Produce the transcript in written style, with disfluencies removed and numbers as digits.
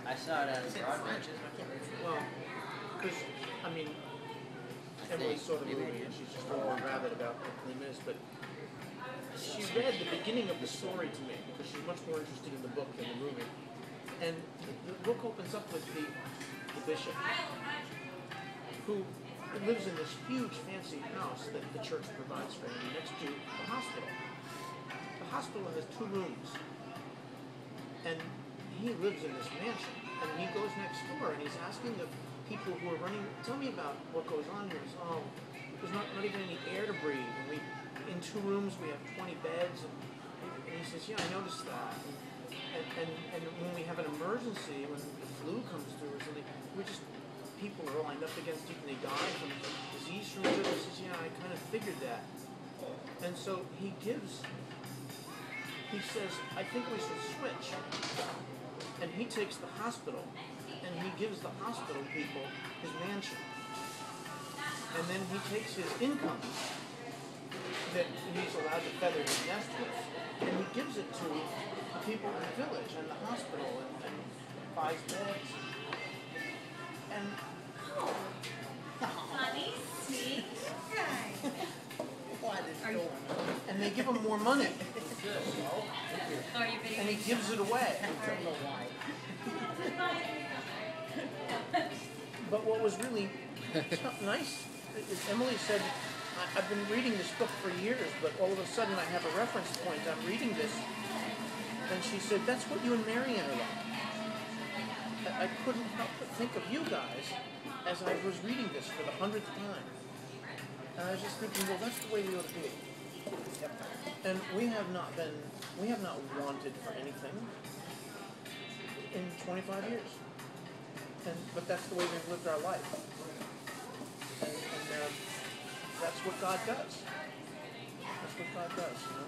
I saw it at Broadway. Well, because, I mean, Emily saw the movie and she's just a little rabid about what the theme is, but she read the beginning of the story to me because she's much more interested in the book than the movie. And the book opens up with the bishop who lives in this huge fancy house that the church provides for him next to the hospital. The hospital has 2 rooms, and he lives in this mansion, and he goes next door and he's asking the people who are running, tell me about what goes on here. He says, oh, there's not even any air to breathe, and in 2 rooms we have 20 beds, and he says, yeah, I noticed that. And when we have an emergency, when the flu comes through or something, people are lined up against each other and they die from disease from each other. He says, yeah, I kind of figured that. And so he says, I think we should switch. And he takes the hospital, and he gives the hospital people his mansion. And then he takes his income that he's allowed to feather his nest with, and he gives it to the people in the village and the hospital and buys beds. And funny, sweet guy. What is going on? And they give him more money. Are you video? And he gives it away. I don't know why. But what was really nice is Emily said, I've been reading this book for years, but all of a sudden I have a reference point. I'm reading this. And she said, that's what you and Marianne are like. I couldn't help but think of you guys as I was reading this for the 100th time. And I was just thinking, well, that's the way we ought to be. And we have not wanted for anything in 25 years. But that's the way we've lived our life. And that's what God does. That's what God does, you know.